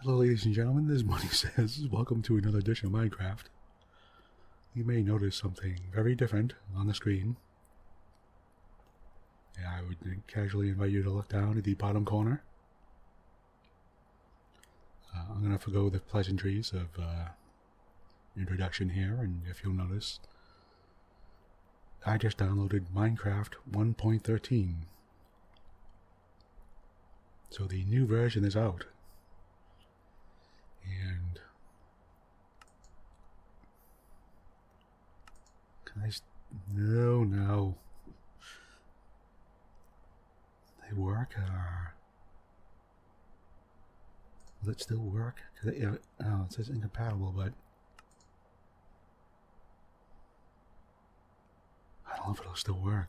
Hello ladies and gentlemen, this is Bunnysays. Welcome to another edition of Minecraft. You may notice something very different on the screen. Yeah, I would casually invite you to look down at the bottom corner. I'm going to forgo the pleasantries of introduction here, and if you'll notice, I just downloaded Minecraft 1.13. So the new version is out. And can I no. They work? Will it still work? It says incompatible, but I don't know if it'll still work.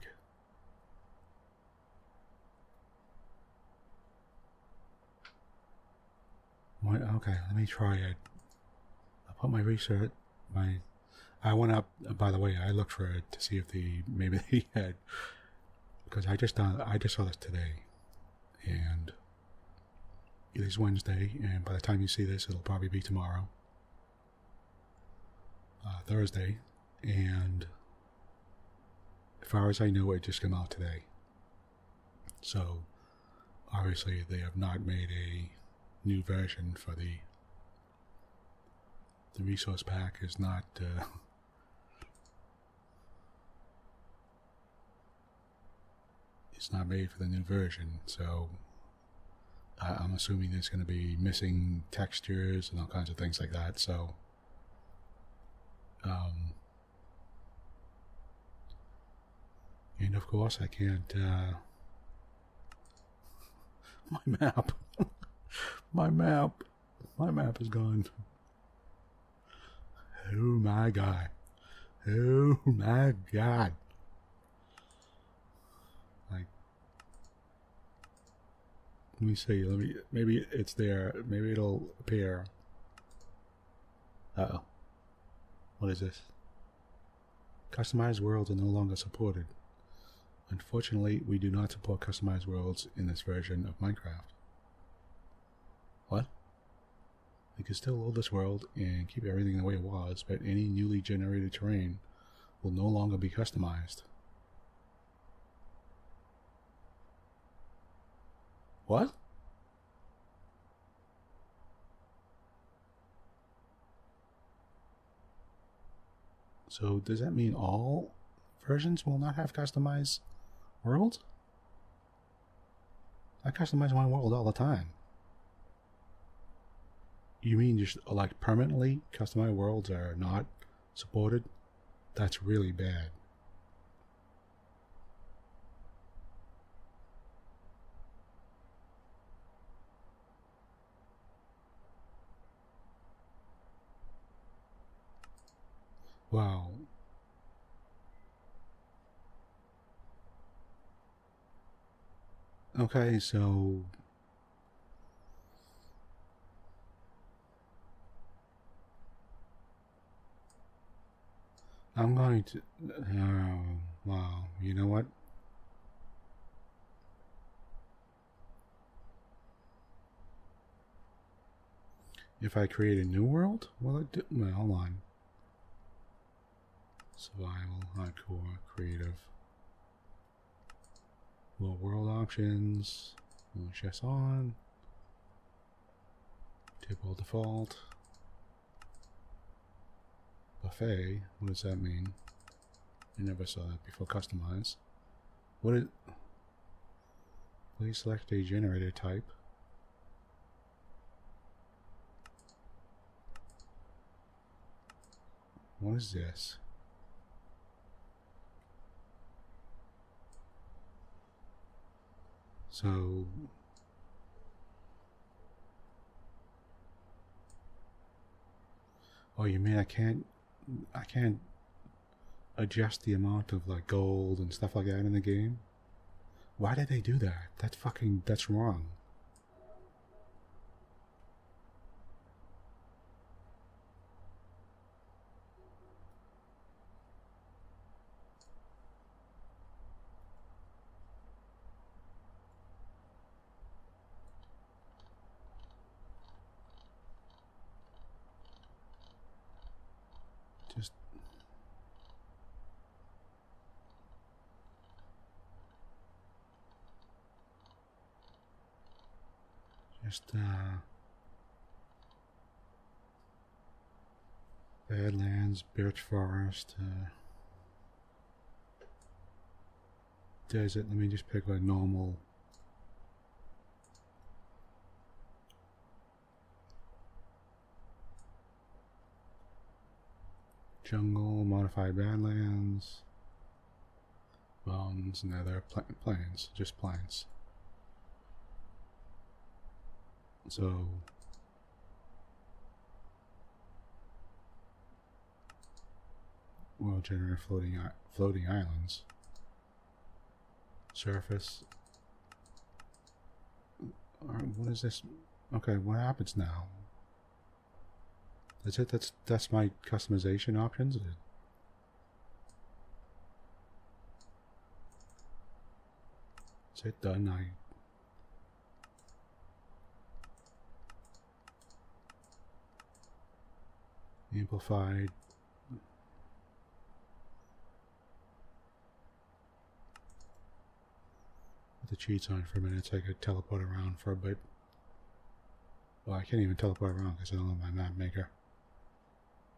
Okay, let me try it. I'll put my research, I went up, by the way, I looked for it to see if maybe they had, because I just saw this today, and it is Wednesday, and by the time you see this, it'll probably be tomorrow, Thursday, and as far as I know, it just came out today. So, obviously, they have not made a new version for the resource pack is not it's not made for the new version, so I'm assuming there's going to be missing textures and all kinds of things like that. So and of course I can't my map my map is gone. Oh my god. Oh my god. Like, let me see. Maybe it's there. Maybe it'll appear. Uh-oh. What is this? Customized worlds are no longer supported. Unfortunately, we do not support customized worlds in this version of Minecraft. What? We can still load this world and keep everything the way it was, but any newly generated terrain will no longer be customized. What? So does that mean all versions will not have customized worlds? I customize my world all the time. You mean just like permanently customized worlds are not supported? That's really bad. Wow. Okay, so I'm going to, wow, you know what? If I create a new world, will it do? Well, hold on. Survival, hardcore, creative. Well, world options. Push yes on. Table default. Buffet. What does that mean? I never saw that before. Customize. What is? Please select a generator type. What is this? So oh, you mean I can't adjust the amount of like gold and stuff like that in the game? Why did they do that? That's wrong. Just Badlands, Birch Forest, Desert. Let me just pick a normal. Jungle, Modified Badlands, Mountains, Nether, Plains, just plains. So we'll generate floating islands. Surface. What is this? Okay, what happens now? That's it. That's my customization options. Is it done? Amplified. Put the cheats on for a minute so I could teleport around for a bit. Well, I can't even teleport around because I don't have my map maker.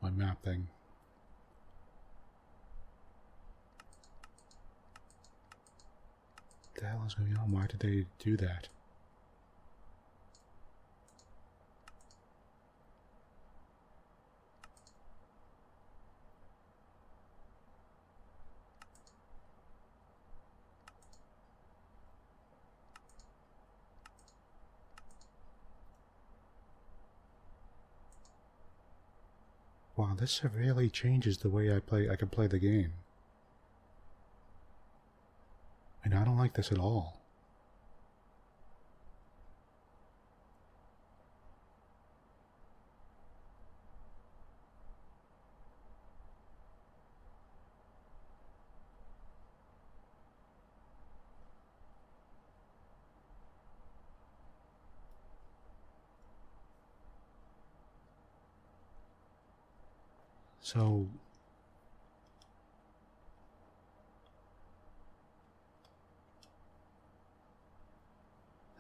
My map thing. What the hell is going on? Why did they do that? Wow, this severely changes the way I can play the game. And I don't like this at all. So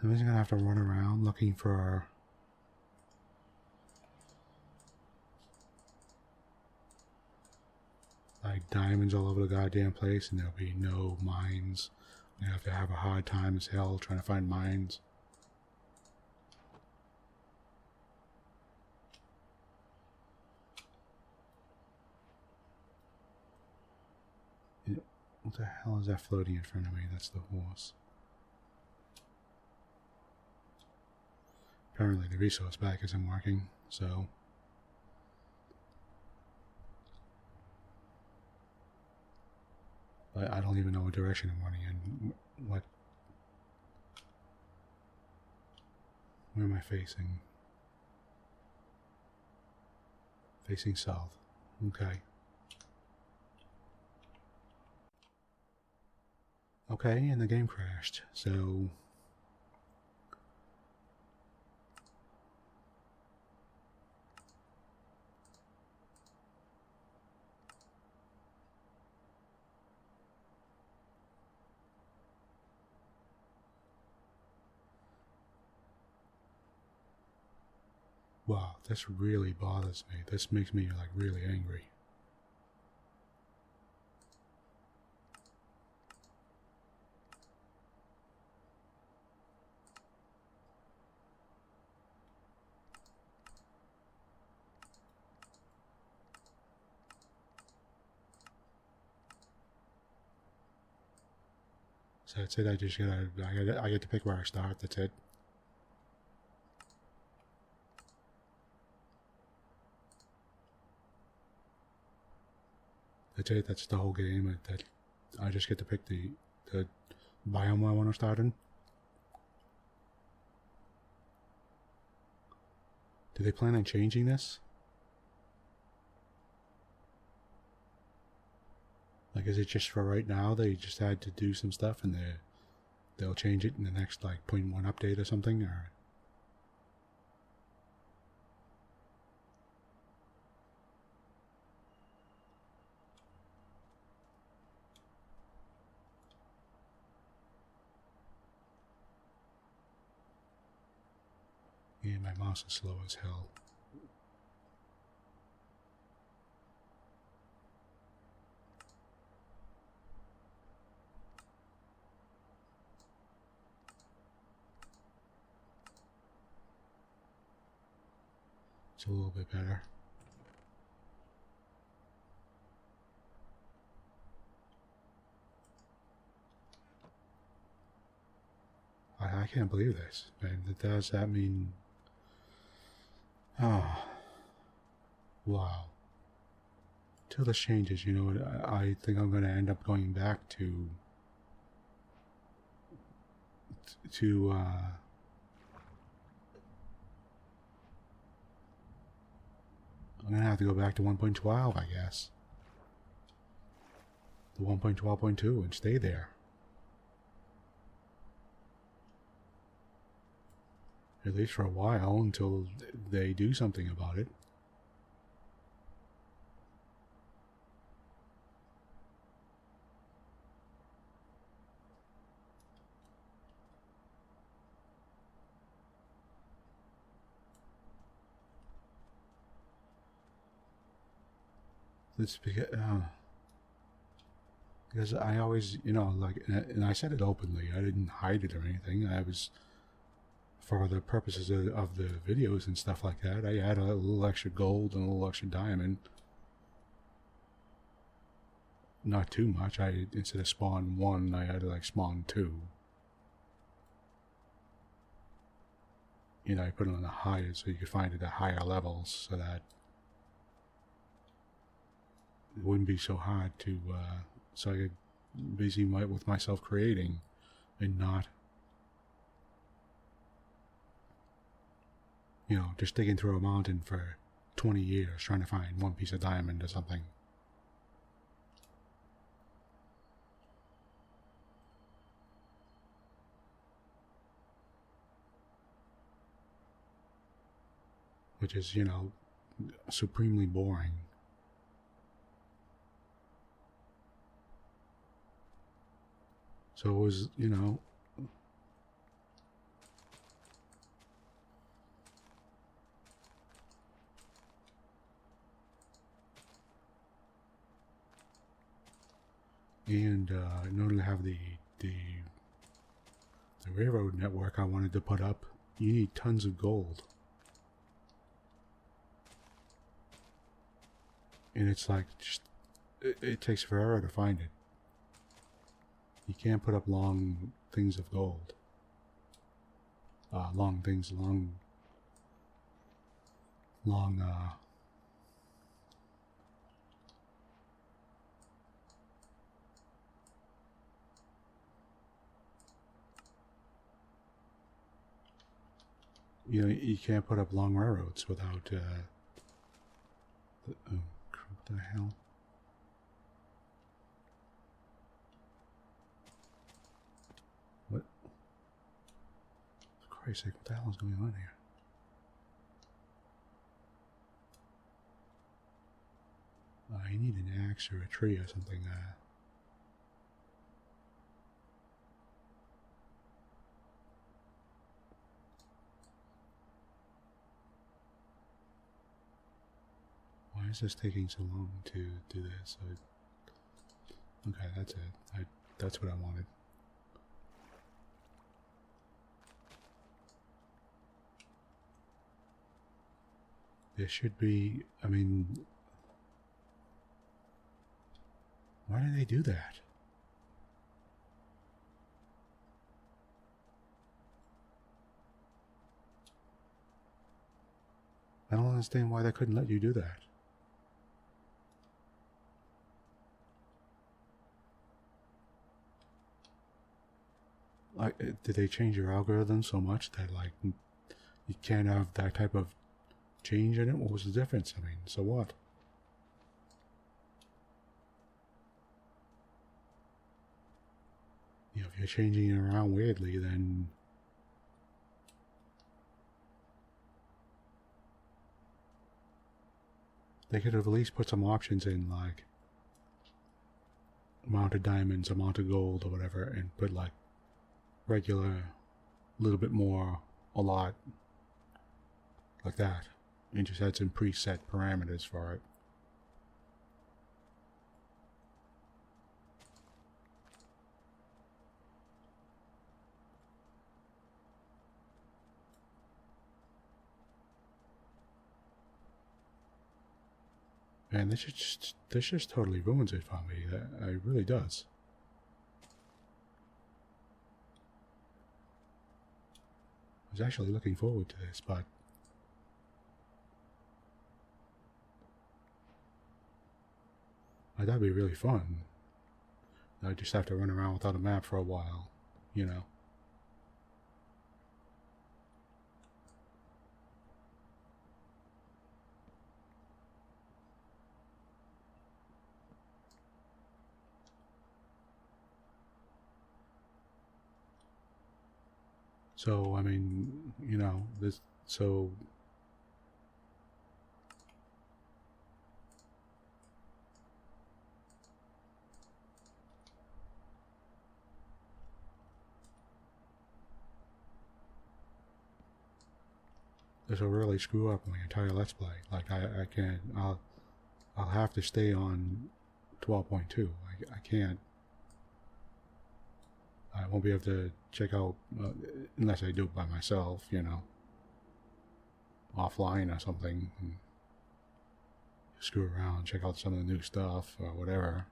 I'm just gonna have to run around looking for like diamonds all over the goddamn place, and there'll be no mines. I have to have a hard time as hell trying to find mines. What the hell is that floating in front of me? That's the horse. Apparently the resource pack isn't working, so but I don't even know what direction I'm running in. Where am I facing? Facing south. Okay. Okay, and the game crashed, so wow, this really bothers me. This makes me like really angry. So that's it. I get to pick where I start. That's it. That's it. That's the whole game. That I just get to pick the biome I want to start in. Do they plan on changing this? Like, is it just for right now? They just had to do some stuff, and they'll change it in the next like 0.1 update or something, or? And my mouse is slow as hell. It's a little bit better. I can't believe this, man. Does that mean... Oh. Wow. Till this changes, you know, I think I'm going to end up going back to I'm going to have to go back to 1.12, I guess. The 1.12.2 and stay there. At least for a while, until they do something about it. It's because I always, you know, like, and I said it openly. I didn't hide it or anything. I was, for the purposes of the videos and stuff like that, I had a little extra gold and a little extra diamond. Not too much. Instead of spawn 1, I had to like spawn 2. You know, I put it on the highest so you could find it at higher levels, so that it wouldn't be so hard to, so I could busy with myself creating and not, you know, just digging through a mountain for 20 years trying to find one piece of diamond or something. Which is, you know, supremely boring. So it was, you know, and in order to have the railroad network I wanted to put up, you need tons of gold. And it's like, just, it takes forever to find it. You can't put up long things of gold. Long, you know, you can't put up long railroads without, what the hell? What? For Christ's sake, what the hell is going on here? I need an axe or a tree or something. Why is this taking so long to do this? Okay, that's it. That's what I wanted. There should be, I mean, why do they do that? I don't understand why they couldn't let you do that. Like, did they change your algorithm so much that, like, you can't have that type of change in it? What was the difference? I mean, so what? You know, if you're changing it around weirdly, then they could have at least put some options in, like amount of diamonds, amount of gold, or whatever, and put like regular, a little bit more, a lot, like that. You just had some preset parameters for it. And this just totally ruins it for me. It really does. I was actually looking forward to this, but that'd be really fun. I just have to run around without a map for a while, you know. So, I mean, you know, so this will really screw up my entire Let's Play. Like, I can't, I'll have to stay on 12.2. I can't, I won't be able to check out, unless I do it by myself, you know, offline or something, and screw around, check out some of the new stuff or whatever.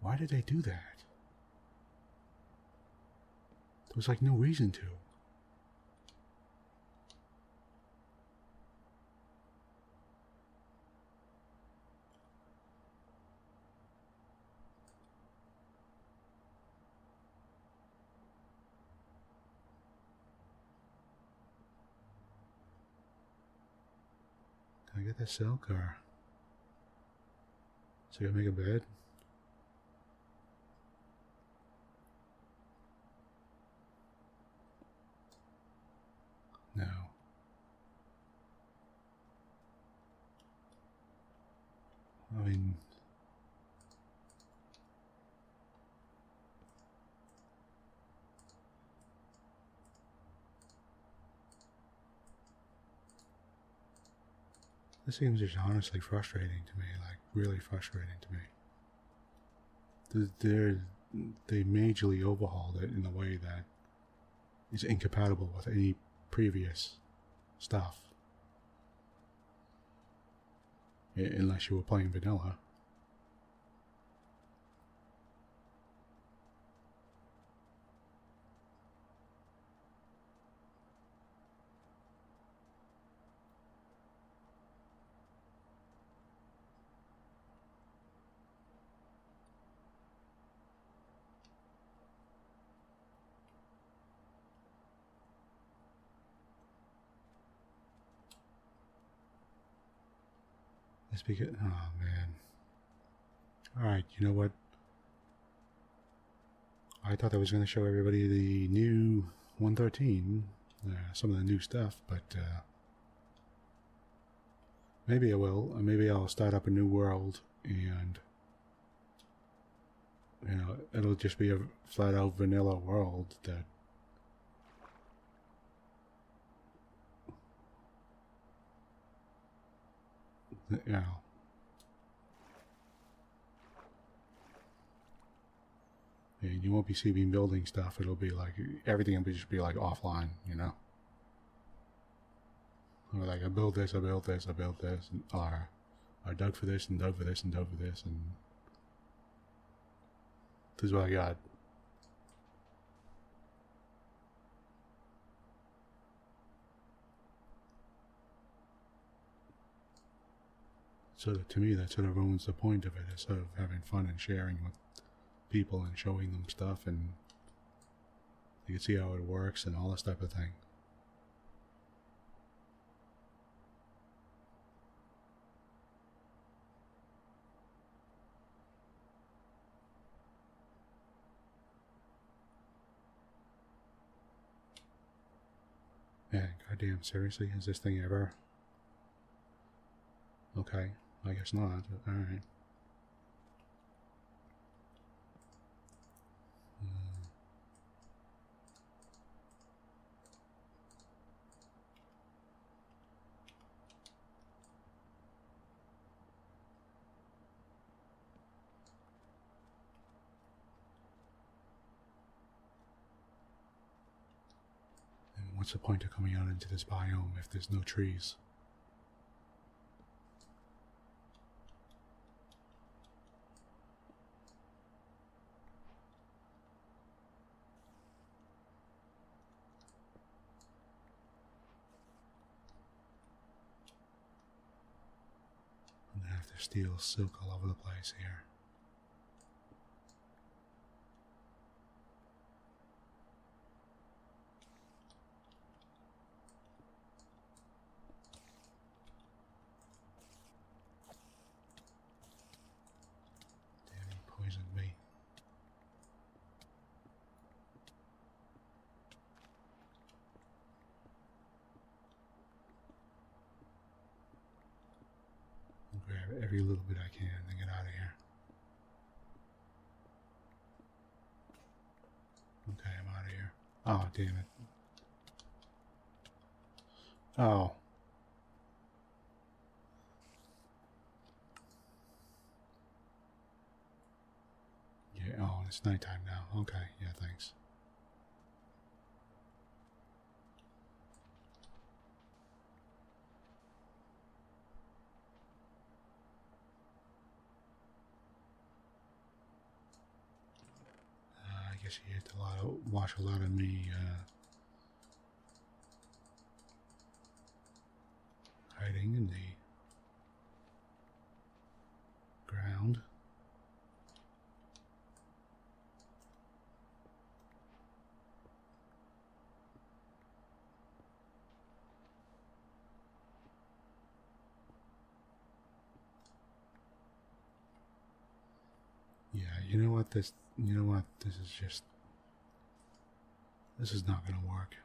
Why did they do that? There was like no reason to. Can I get that silk or... So I gotta make a bed? No. I mean... This seems just honestly frustrating to me, like really frustrating to me. They majorly overhauled it in a way that is incompatible with any previous stuff. Unless you were playing vanilla. It's because, oh man. Alright, you know what? I thought I was going to show everybody the new 113, some of the new stuff, but maybe I will. Maybe I'll start up a new world and, you know, it'll just be a flat out vanilla world that, you know, and you won't be seeing me building stuff. It'll be like, everything will just be like offline, you know. Or like, I built this, and, or I dug for this, and dug for this, and dug for this, and this is what I got. So to me, that sort of ruins the point of it. It's sort of having fun and sharing with people and showing them stuff, and you can see how it works and all this type of thing. Yeah, goddamn, seriously? Is this thing ever? Okay, I guess not. Alright. what's the point of coming out into this biome if there's no trees? I'm gonna have to steal silk all over the place here. Poisoned me. I'll grab every little bit I can and get out of here. Okay, I'm out of here. Oh, damn it. Oh. Yeah, oh, it's nighttime now. Okay, yeah, thanks. I guess you have to watch a lot of me hiding in the ground. Yeah, you know what, this is not gonna work.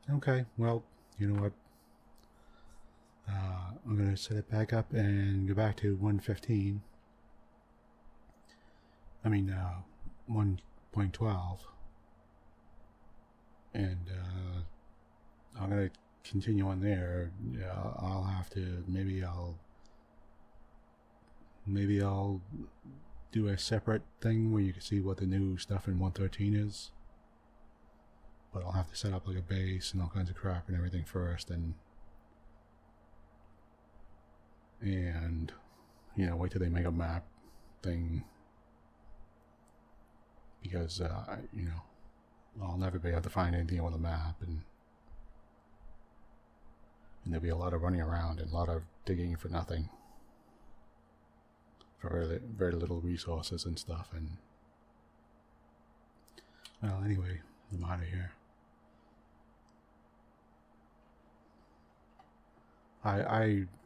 Okay, well, you know what, I'm gonna set it back up and go back to 1.15. I mean, 1.12. And I'm gonna continue on there. I'll have to maybe I'll do a separate thing where you can see what the new stuff in 1.13 is. But I'll have to set up like a base and all kinds of crap and everything first, and you know, wait till they make a map thing, because you know, I'll never be able to find anything on the map, and there'll be a lot of running around and a lot of digging for nothing, for very, very little resources and stuff. And well, anyway, I'm out of here.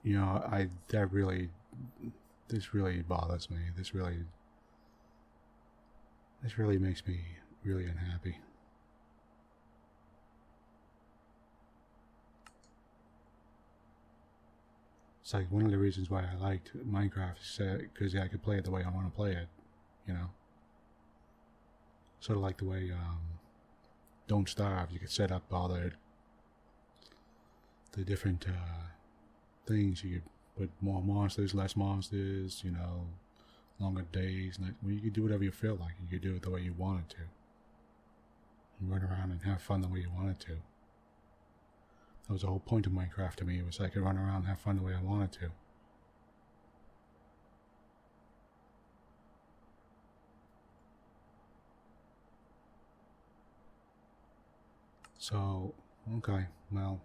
You know, this really bothers me. This really makes me really unhappy. It's like one of the reasons why I liked Minecraft is because I could play it the way I want to play it, you know. Sort of like the way Don't Starve, you could set up all the different things. You could put more monsters, less monsters, you know, longer days. Well, you could do whatever you feel like. You could do it the way you wanted to. You run around and have fun the way you wanted to. That was the whole point of Minecraft to me. It was I could run around and have fun the way I wanted to. So, okay, well,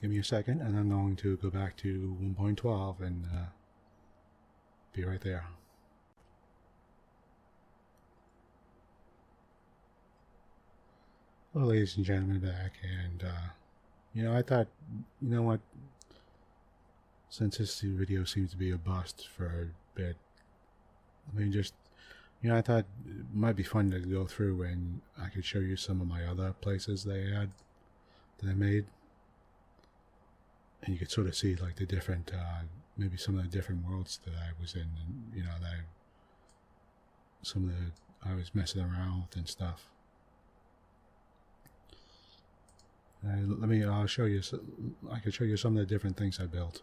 give me a second and I'm going to go back to 1.12 and be right there. Well, ladies and gentlemen, back, and you know, I thought, you know what, since this video seems to be a bust for a bit, I mean, just, you know, I thought it might be fun to go through and I could show you some of my other places that I made, and you could sort of see like the different, maybe some of the different worlds that I was in, and you know, I was messing around with and stuff. I'll show you. I can show you some of the different things I built.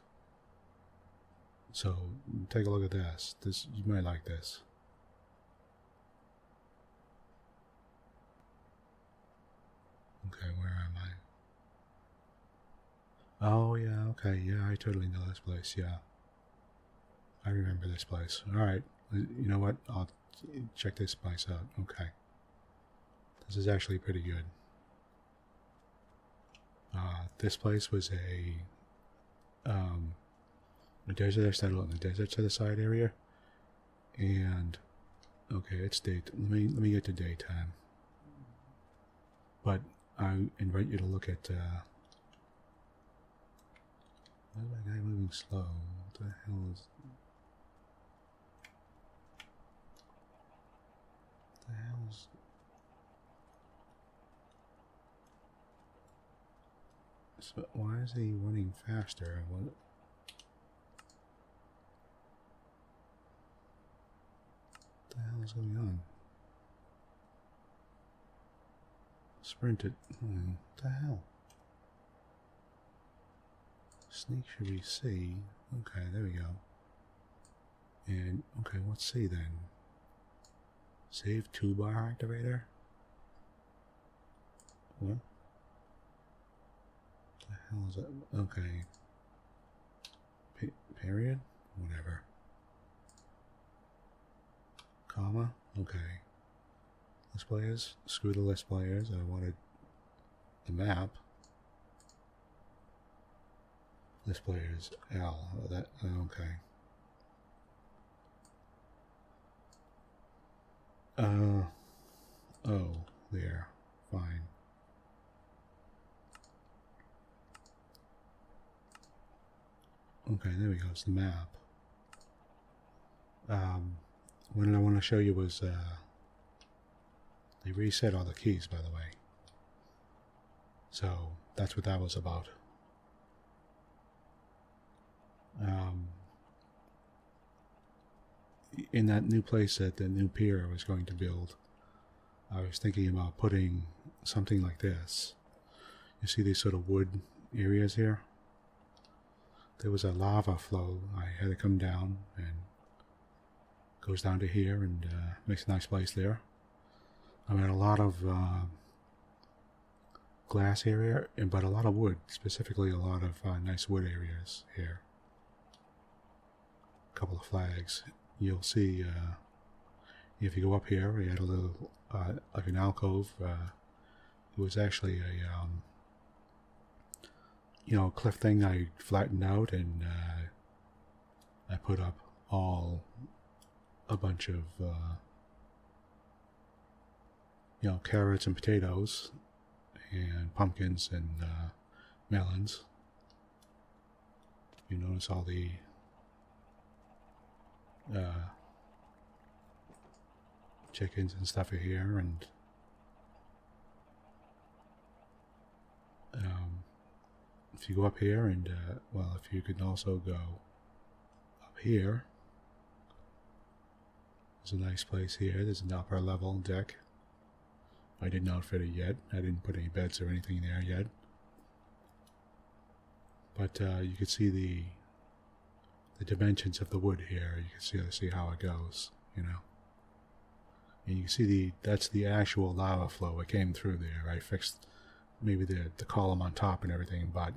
So take a look at this. You might like this. Okay, where am I? Oh yeah, okay, yeah, I totally know this place. Yeah, I remember this place. All right, you know what? I'll check this place out. Okay, this is actually pretty good. This place was a desert. I settled in the desert to the side area, and okay, it's day. Let me get to daytime. But I invite you to look at. Why is my guy moving slow? What the hell is? What the hell is? So why is he running faster? What the hell is going on? Sprinted. What the hell? Sneak should be C. Okay, there we go. And, okay, what's C then? Save 2-bar activator? What? The hell is that? Okay. Period? Whatever. Comma? Okay. List players? Screw the list players. I wanted the map. List players. L. That, okay. Oh, there. Fine. Okay, there we go. It's the map. What I want to show you was, they reset all the keys, by the way. So, that's what that was about. In that new place that the new pier was going to build, I was thinking about putting something like this. You see these sort of wood areas here? There was a lava flow. I had to come down, and goes down to here and makes a nice place there. I mean, a lot of glass area, but a lot of wood, specifically a lot of nice wood areas here. A couple of flags. You'll see if you go up here, we had a little like an alcove. It was actually a cliff thing I flattened out, and I put up a bunch of carrots and potatoes and pumpkins and melons. You notice all the chickens and stuff are here, and if you go up here and if you can also go up here, there's a nice place here. There's an upper level deck. I didn't outfit it yet. I didn't put any beds or anything there yet, but you can see the dimensions of the wood here. You can see how it goes, and you can see that's the actual lava flow. It came through there. I fixed maybe the column on top and everything, but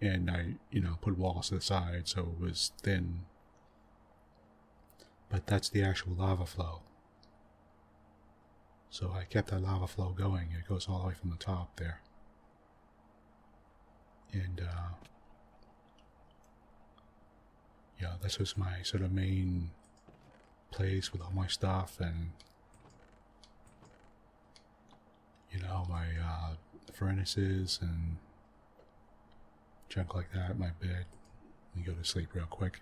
and I put walls to the side so it was thin. But that's the actual lava flow. So I kept that lava flow going. It goes all the way from the top there. And this was my sort of main place with all my stuff, and my furnaces and junk like that. My bed. Let me go to sleep real quick.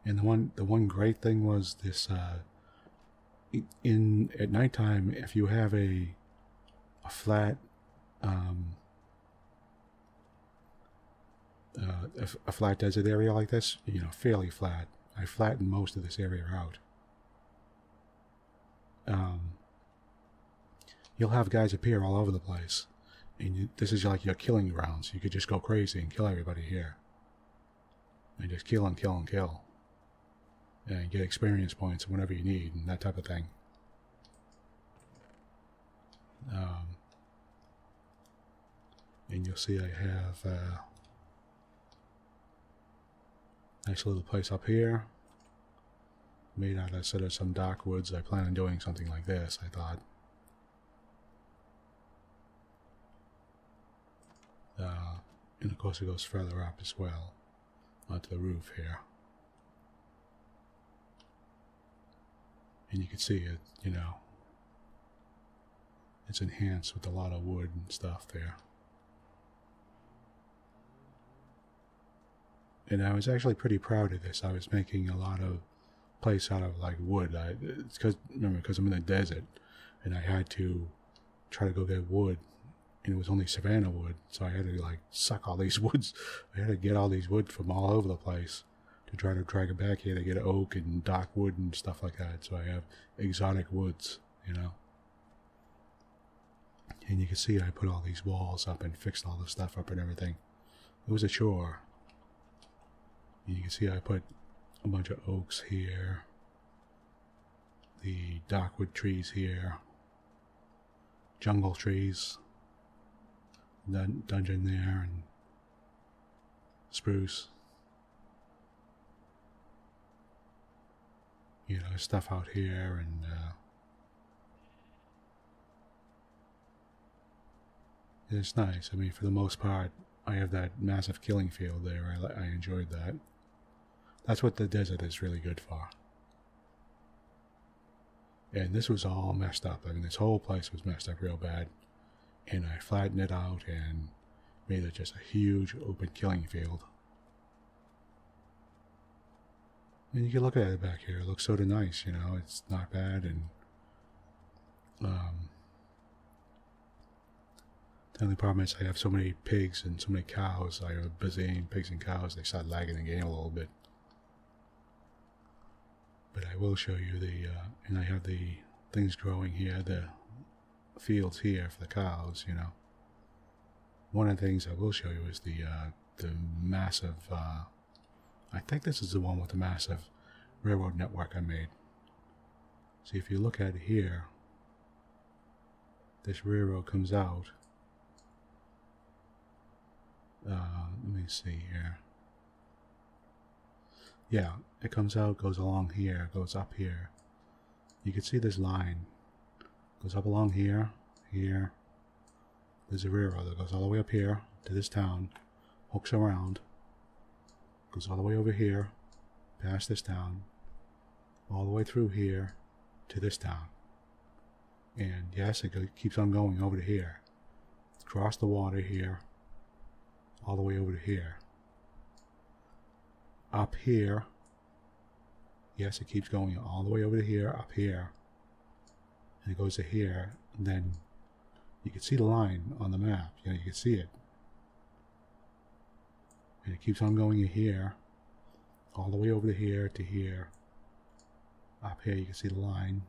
And the one great thing was this. At nighttime, if you have a flat a flat desert area like this, fairly flat. I flattened most of this area out. you'll have guys appear all over the place. And this is like your killing grounds. You could just go crazy and kill everybody here. And just kill and kill and kill. And get experience points whenever you need and that type of thing. And you'll see I have a nice little place up here. Made out of sort of some dark woods. I plan on doing something like this, I thought. And of course it goes further up as well, onto the roof here. And you can see it, you know, it's enhanced with a lot of wood and stuff there. And I was actually pretty proud of this. I was making a lot of place out of like wood. It's because I'm in the desert, and I had to try to go get wood, and it was only savanna wood, so I had to like suck all these woods. I had to get all these wood from all over the place to try to drag it back here to get oak and dark wood and stuff like that. So I have exotic woods, you know. And you can see I put all these walls up and fixed all the stuff up and everything. It was a chore. And you can see I put a bunch of oaks here, the darkwood trees here, jungle trees, dungeon there, and spruce. You know, stuff out here, and it's nice. I mean, for the most part, I have that massive killing field there. I enjoyed that. That's what the desert is really good for. And this was all messed up. I mean, this whole place was messed up real bad. And I flattened it out and made it just a huge open killing field. And you can look at it back here. It looks sort of nice, you know. It's not bad. And the only problem is I have so many pigs and so many cows. I have bazillion pigs and cows. They start lagging the game a little bit. But I will show you and I have the things growing here, the fields here for the cows, you know. One of the things I will show you is the massive, I think this is the one with the massive railroad network I made. See, if you look at it here, this railroad comes out. Let me see here. Yeah, it comes out, goes along here, goes up here. You can see this line. Goes up along here, here. There's a railroad that goes all the way up here to this town, hooks around, goes all the way over here, past this town, all the way through here to this town. And yes, it keeps on going over to here. Across the water here, all the way over to here. Up here, yes, it keeps going all the way over to here, up here, and it goes to here, and then you can see the line on the map, you know, you can see it. And it keeps on going here, all the way over to here, up here you can see the line,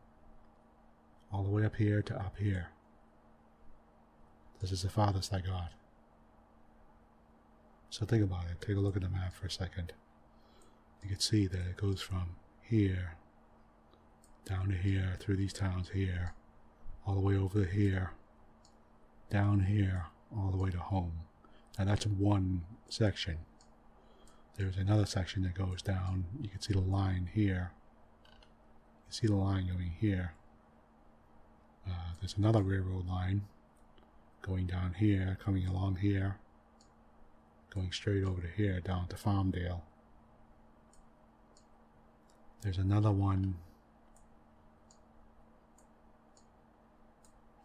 all the way up here to up here. This is the farthest I got. So think about it, take a look at the map for a second. You can see that it goes from here, down to here, through these towns here, all the way over to here, down here, all the way to home. Now that's one section. There's another section that goes down. You can see the line here. You see the line going here. There's another railroad line going down here, coming along here, going straight over to here, down to Farmdale. There's another one.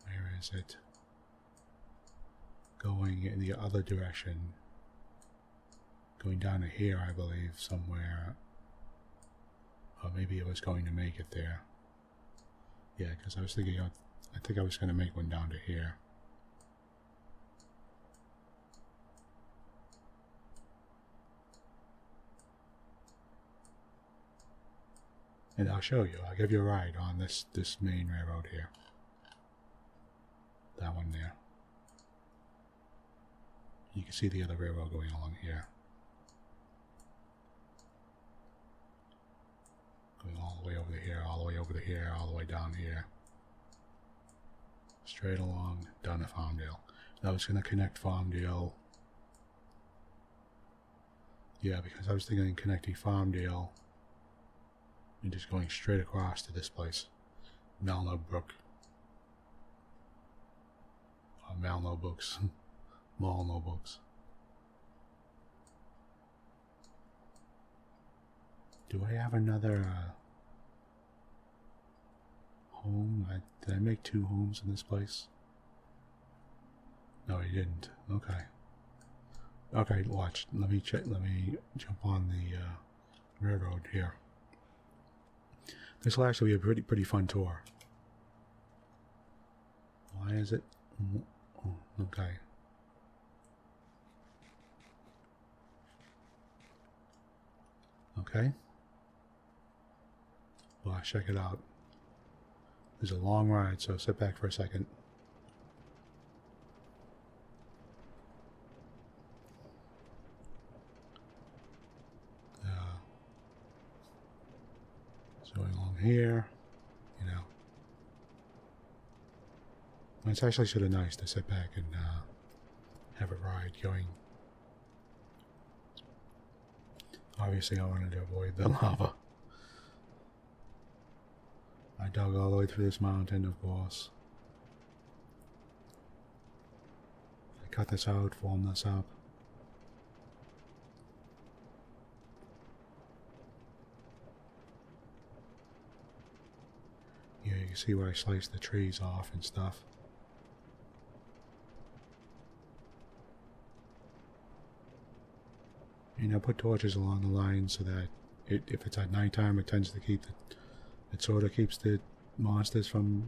Where is it? Going in the other direction. Going down to here, I believe, somewhere. Or maybe it was going to make it there. Yeah, because I was thinking, I think I was going to make one down to here. And I'll show you. I'll give you a ride on this main railroad here. that one there. You can see the other railroad going along here. Going all the way over to here, all the way over to here, all the way down here. Straight along, down to Farmdale. Now it's going to connect Farmdale. Yeah, because I was thinking connecting Farmdale and just going straight across to this place. Malno Brook. Malno Books. Malno Books. Do I have another home? Did I make 2 homes in this place? No, I didn't. Okay. Okay, watch. Let me check. Let me jump on the railroad here. This will actually be a pretty fun tour. Why is it? Oh, okay. Okay. Well, check it out. It's a long ride, so sit back for a second. Going along here, you know. It's actually sort of nice to sit back and have a ride going. Obviously, I wanted to avoid the lava. I dug all the way through this mountain, of course. I cut this out, formed this up. Yeah, you can see where I sliced the trees off and stuff. And I put torches along the line so that if it's at nighttime, it tends to keep it sort of keeps the monsters from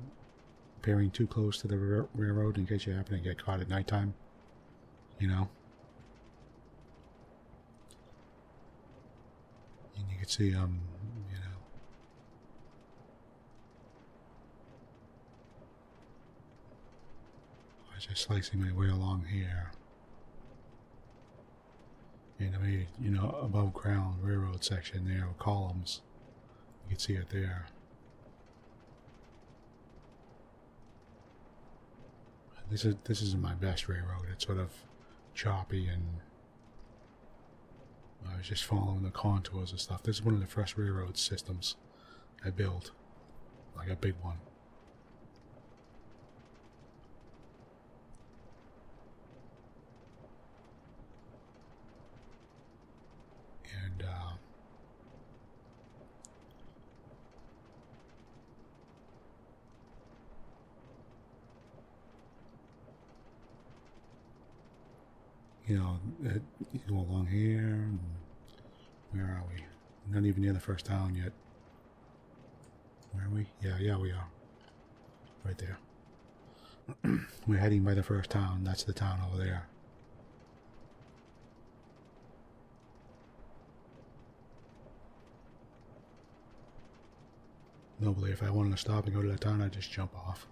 appearing too close to the railroad in case you happen to get caught at nighttime. You know? And you can see, you know, I was just slicing my way along here. And I made, you know, above ground railroad section there with columns. You can see it there. This isn't my best railroad. It's sort of choppy, and I was just following the contours and stuff. This is one of the first railroad systems I built, like a big one. And you know, you go along here, and where are we? We're not even near the first town yet. Where are we? Yeah, we are. Right there. We're heading by the first town. That's the town over there. Normally, if I wanted to stop and go to that town, I'd just jump off.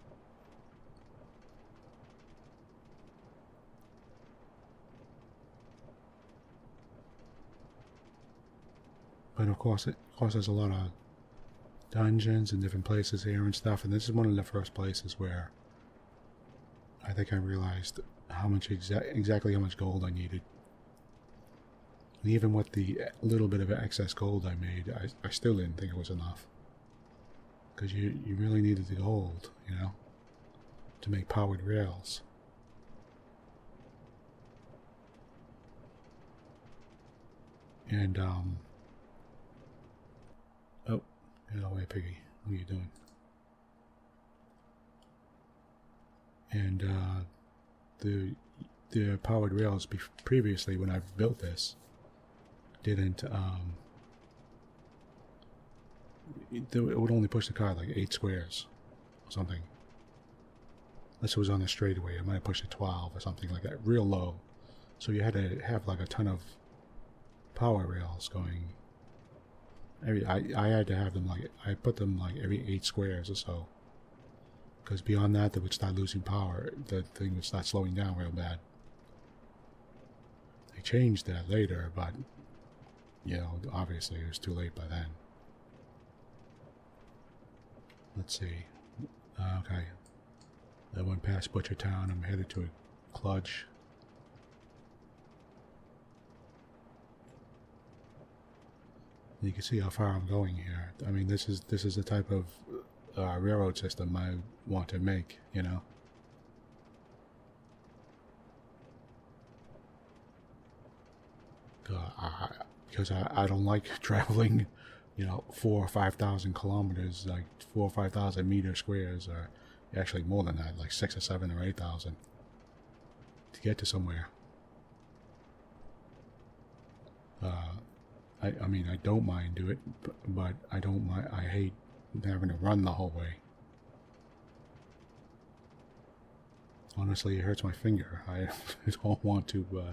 But of course, there's a lot of dungeons and different places here and stuff, and this is one of the first places where I think I realized how much exactly how much gold I needed. And even with the little bit of excess gold I made, I still didn't think it was enough. Because you really needed the gold, you know, to make powered rails. And, oh, get away, piggy. What are you doing? And, the powered rails previously, when I built this, didn't, it would only push the car like 8 squares or something. Unless it was on the straightaway, it might have pushed it 12 or something like that, real low. So you had to have like a ton of power rails going. I had to have them like, I put them like every 8 squares or so. Because beyond that, they would start losing power. The thing would start slowing down real bad. They changed that later, but, you know, obviously it was too late by then. Let's see. Okay. I went past Butchertown. I'm headed to a Clutch. You can see how far I'm going here. I mean, this is the type of railroad system I want to make, you know. Because I don't like traveling, you know, 4,000 or 5,000 kilometers, like 4,000 or 5,000 meter squares, or actually more than that, like 6,000 or 7,000 or 8,000 to get to somewhere. I mean, I don't mind do it, but I don't mind. I hate having to run the whole way. Honestly, it hurts my finger. I don't want to.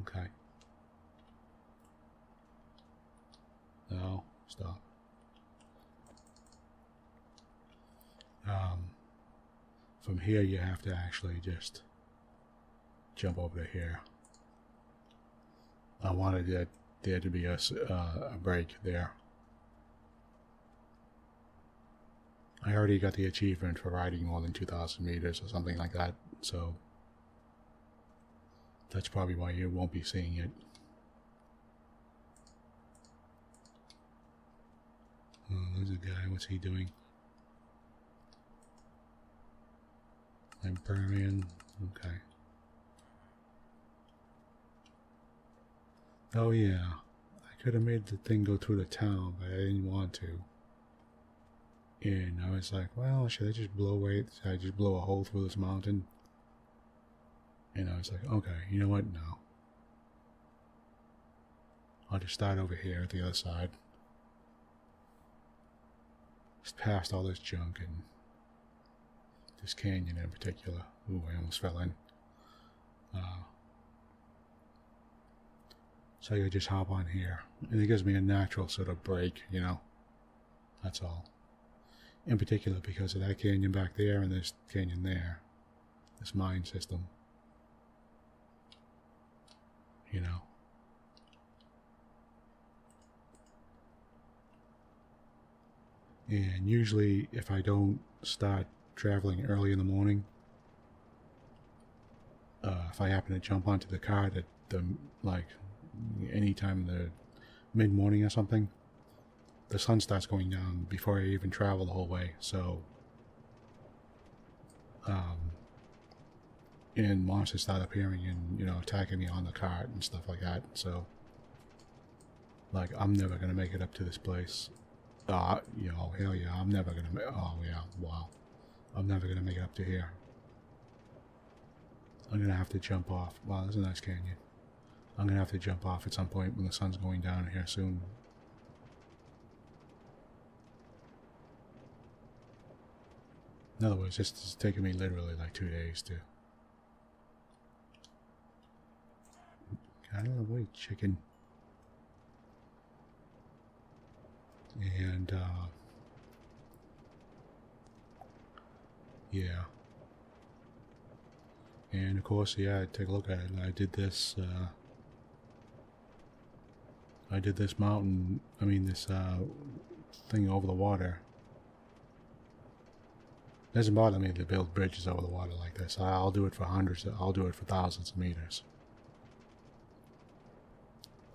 Okay. No, stop. From here, you have to actually just jump over to here. I wanted there to be a break there. I already got the achievement for riding more than 2,000 meters or something like that, so that's probably why you won't be seeing it. Oh, there's a guy. What's he doing? Librarian. Okay. Oh yeah, I could have made the thing go through the town, but I didn't want to. And I was like, well, should I just blow away? Should I just blow a hole through this mountain? And I was like, okay, you know what? No. I'll just start over here at the other side. Just past all this junk and this canyon in particular. Ooh, I almost fell in. So you just hop on here. And it gives me a natural sort of break, you know. That's all. In particular because of that canyon back there and this canyon there. This mine system. You know. And usually if I don't start traveling early in the morning, if I happen to jump onto the cart at the, like, any time in the mid-morning or something, the sun starts going down before I even travel the whole way, so and monsters start appearing and, you know, attacking me on the cart and stuff like that, so like, I'm never gonna make it up to this place. You know, hell yeah, I'm never gonna make, oh yeah, wow, I'm never gonna make it up to here. I'm gonna have to jump off. Wow, that's a nice canyon. I'm gonna have to jump off at some point when the sun's going down here soon. In other words, this is taking me literally like 2 days to... Get out of the way, chicken. And, yeah. And of course, yeah, take a look at it. I did this mountain, I mean this thing over the water. It doesn't bother me to build bridges over the water like this. I'll do it for hundreds, I'll do it for thousands of meters.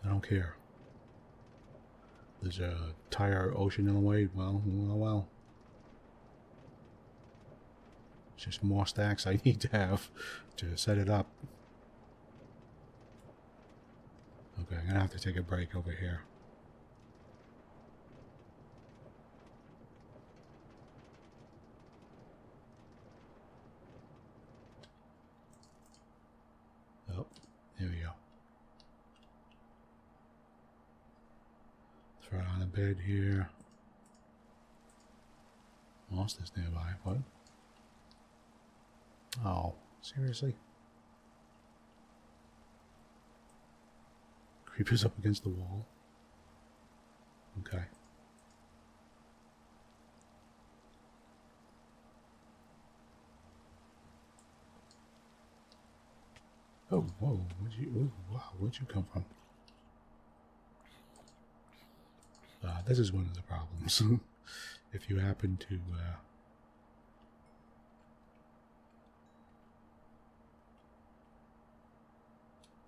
I don't care. There's a entire ocean in the way, well. It's just more stacks I need to have to set it up. Okay, I'm gonna have to take a break over here. Oh, there we go. Throw it on the bed here. Monsters nearby, what? Oh, seriously? Creepers up against the wall. Okay. Oh, whoa, where'd you come from? This is one of the problems. If you happen to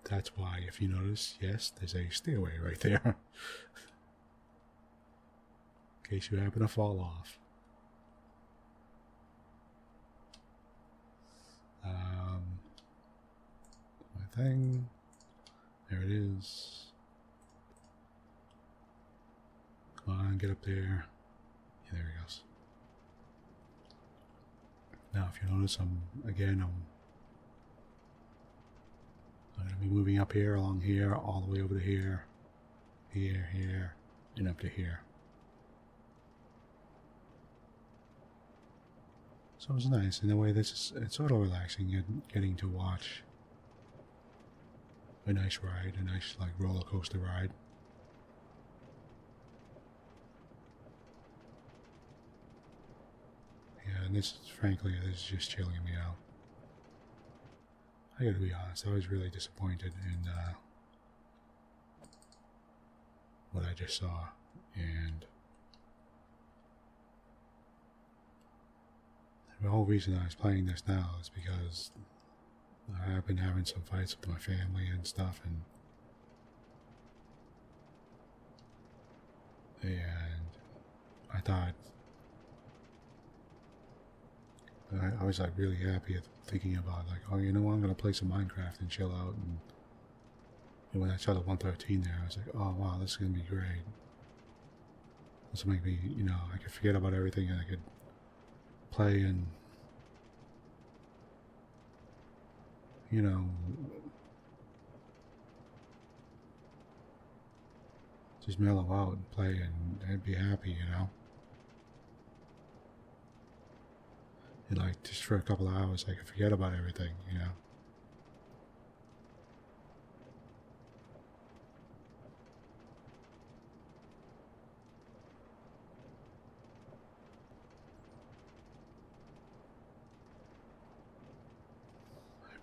that's why, if you notice, yes, there's a stairway right there. In case you happen to fall off. My thing. There it is. Come on, get up there. Yeah, there he goes. Now, if you notice, I'm going to be moving up here, along here, all the way over to here, here, and up to here. So it's nice. In a way, it's sort of relaxing getting to watch a nice ride, a nice like roller coaster ride. Yeah, and this is just chilling me out. I gotta be honest, I was really disappointed in what I just saw, and the whole reason I was playing this now is because I've been having some fights with my family and stuff, and I thought I was like really happy at thinking about like, oh, you know what, I'm gonna play some Minecraft and chill out, and when I saw the 113 there, I was like, oh wow, this is gonna be great. This will make me, I could forget about everything and I could play and just mellow out and play and I'd be happy, And like just for a couple of hours I could forget about everything, I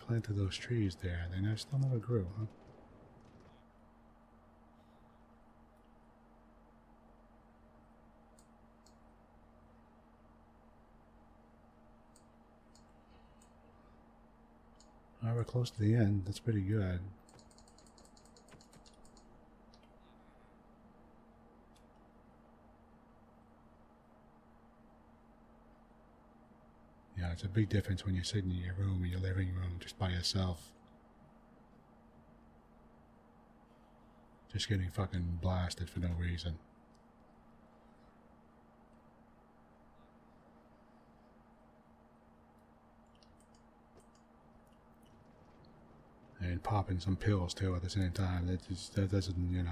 planted those trees there and they still never grew, huh? Well, we're close to the end. That's pretty good. Yeah, it's a big difference when you're sitting in your room, in your living room, just by yourself. Just getting fucking blasted for no reason. And popping some pills too at the same time. That doesn't.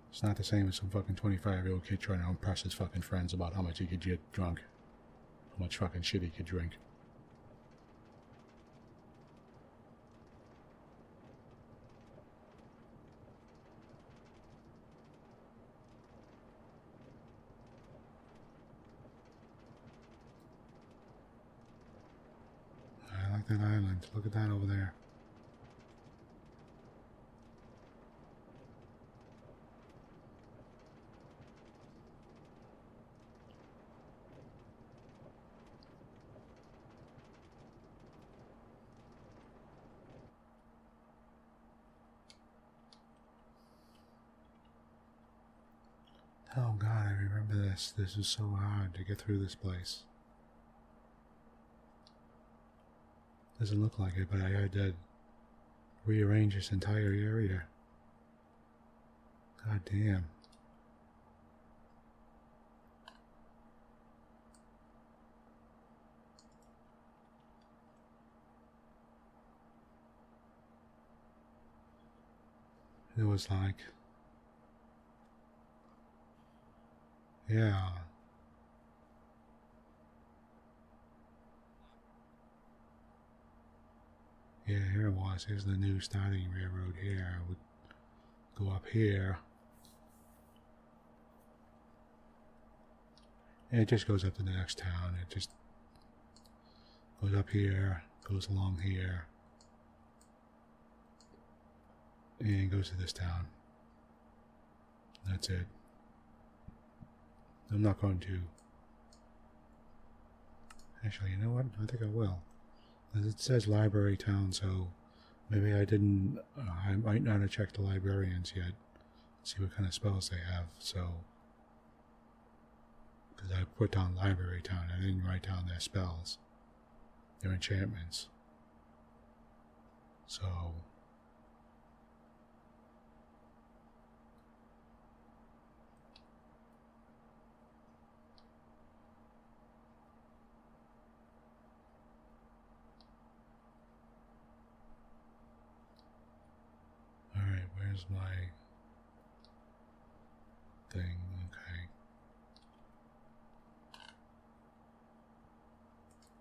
It's not the same as some fucking 25-year-old kid trying to impress his fucking friends about how much he could get drunk. How much fucking shit he could drink. I like that island. Look at that over there. Oh god, I remember this. This is so hard to get through this place. Doesn't look like it, but I had to rearrange this entire area. God damn. It was like, yeah. Yeah, here it was. Here's the new starting railroad here. I would go up here. And it just goes up to the next town. It just goes up here, goes along here, and goes to this town. That's it. I'm not going to. Actually, you know what? I think I will. It says library town, so maybe I didn't. I might not have checked the librarians yet. See what kind of spells they have. So, because I put down library town, I didn't write down their spells, their enchantments. So. Alright, where's my thing? Okay.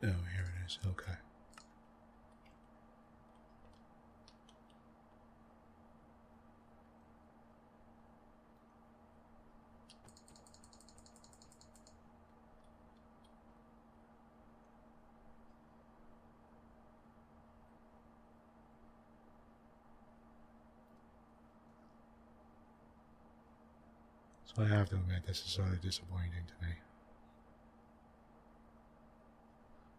Oh, here it is. Okay. So I have to admit, this is sort of disappointing to me.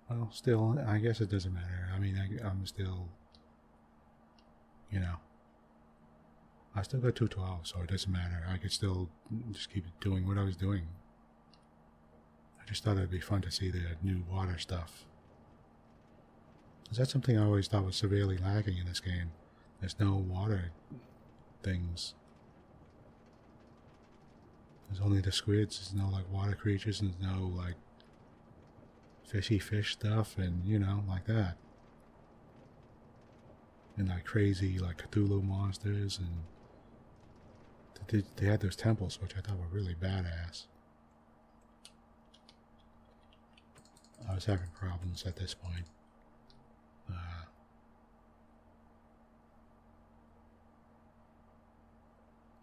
Well, still, I guess it doesn't matter. I mean, I'm still, you know, I still got 212, so it doesn't matter. I could still just keep doing what I was doing. I just thought it'd be fun to see the new water stuff. Because that's something I always thought was severely lacking in this game. There's no water things. There's only the squids, there's no like water creatures, and there's no like fishy fish stuff, and you know, like that. And like crazy like Cthulhu monsters, and they had those temples, which I thought were really badass. I was having problems at this point.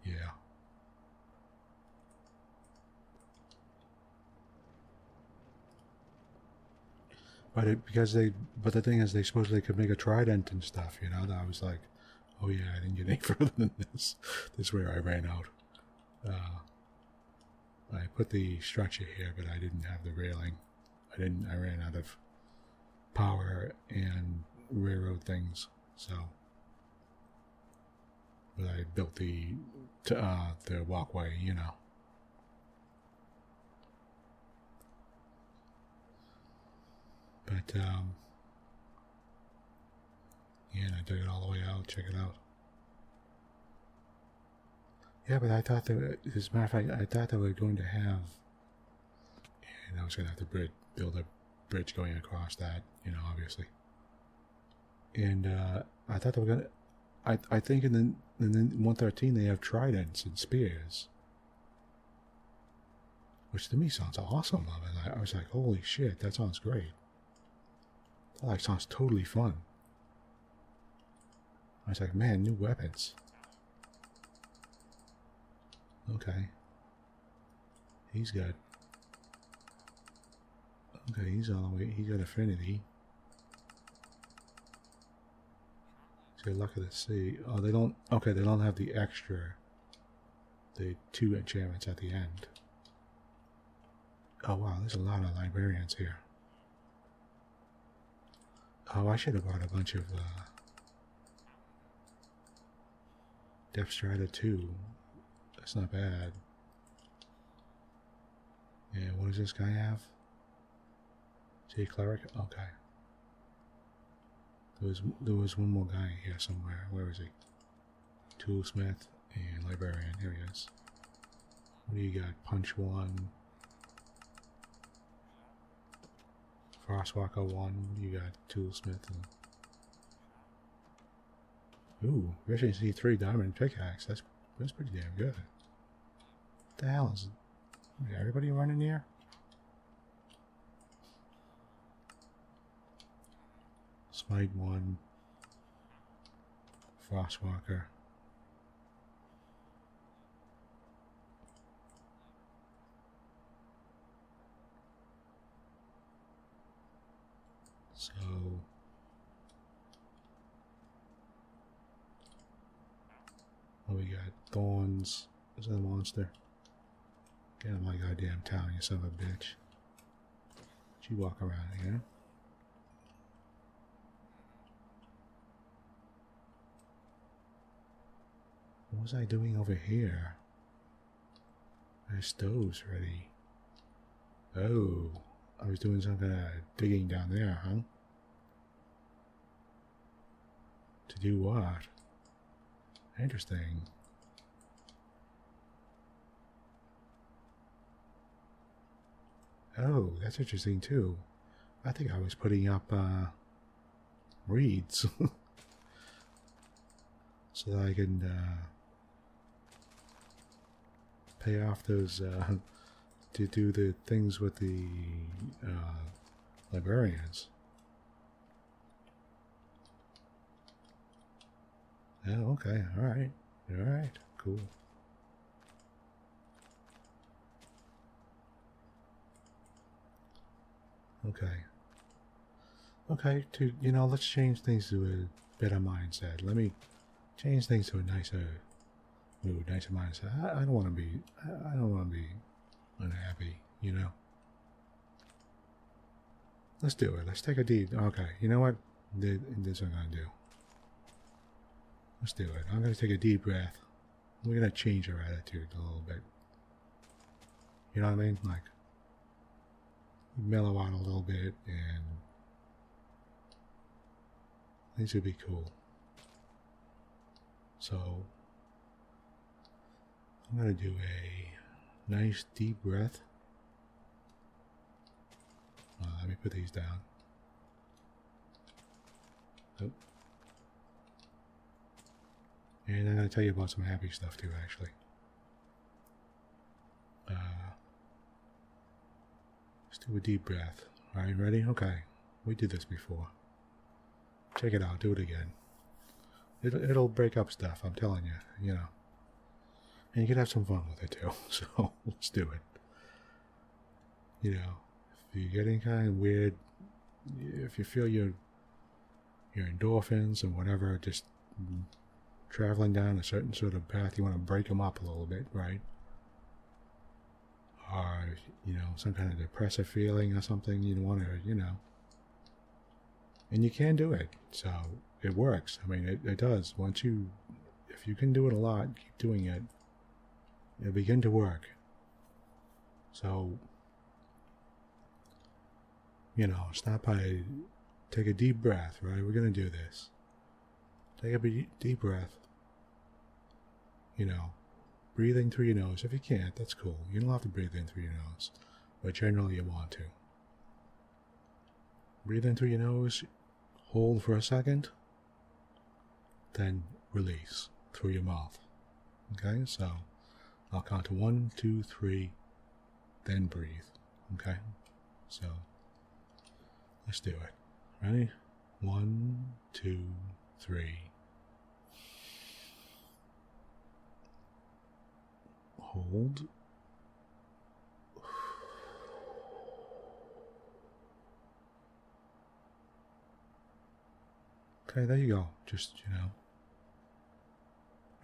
Yeah. But the thing is, they supposedly could make a trident and stuff, you know. That I was like, oh yeah, I didn't get any further than this. This is where I ran out. I put the structure here, but I didn't have the railing. I ran out of power and railroad things. So, but I built the walkway, you know. But, yeah, and I dug it all the way out. Check it out. Yeah, but I thought that, as a matter of fact, I thought they were going to have, and I was going to have to build a bridge going across that, you know, obviously. And I thought they were going to, I think in the 113 they have tridents and spears. Which to me sounds awesome. I was like, holy shit, that sounds great. That sounds totally fun. I was like, man, new weapons. Okay. He's got all the way, he's got affinity. He's got luck of the sea. Oh, they don't have the extra, the 2 enchantments at the end. Oh wow, there's a lot of librarians here. Oh, I should have bought a bunch of Depth Strider 2. That's not bad. Yeah, what does this guy have? J Cleric? Okay. There was one more guy here somewhere. Where is he? Toolsmith and Librarian. Here he is. What do you got? Punch 1. Frostwalker 1. What do you got? Toolsmith. Ooh, efficiency 3 diamond pickaxe. That's pretty damn good. What the hell is it? Everybody running here? Smite 1. Frostwalker. So what we got? Thorns. Is that a monster? Get out of my goddamn town, you son of a bitch. You walk around here. What was I doing over here? My stove's ready. Oh, I was doing some kind of digging down there, huh? To do what? Interesting. Oh, that's interesting too. I think I was putting up reeds so that I can pay off those to do the things with the librarians. Oh, okay, alright, cool. Okay, let's change things to a better mindset. Let me change things to a nicer mood, nicer mindset. I don't want to be unhappy, Let's do it. Let's take a deep. Okay, you know what? This is what I'm gonna do. Let's do it. I'm gonna take a deep breath. We're gonna change our attitude a little bit. You know what I mean? Like mellow out a little bit, and things would be cool. So I'm gonna do a nice deep breath. Let me put these down. Oh. And I'm going to tell you about some happy stuff too, actually. Let's do a deep breath. Alright, ready? Okay. We did this before. Check it out. Do it again. It'll break up stuff, I'm telling you, And you can have some fun with it too. So, let's do it. If you're getting kind of weird, if you feel your endorphins and whatever just traveling down a certain sort of path, you want to break them up a little bit, right? Or, some kind of depressive feeling or something, you want to, and you can do it. So it works. I mean, it does. If you can do it a lot, keep doing it, it'll begin to work. So, stop by, take a deep breath, right? We're going to do this. Take a deep breath. Breathing through your nose. If you can't, that's cool. You don't have to breathe in through your nose, but generally you want to. Breathe in through your nose, hold for a second, then release through your mouth. Okay, so I'll count to 1, 2, 3, then breathe. Okay, so let's do it. Ready? 1, 2, 3. Hold. Okay, there you go. Just,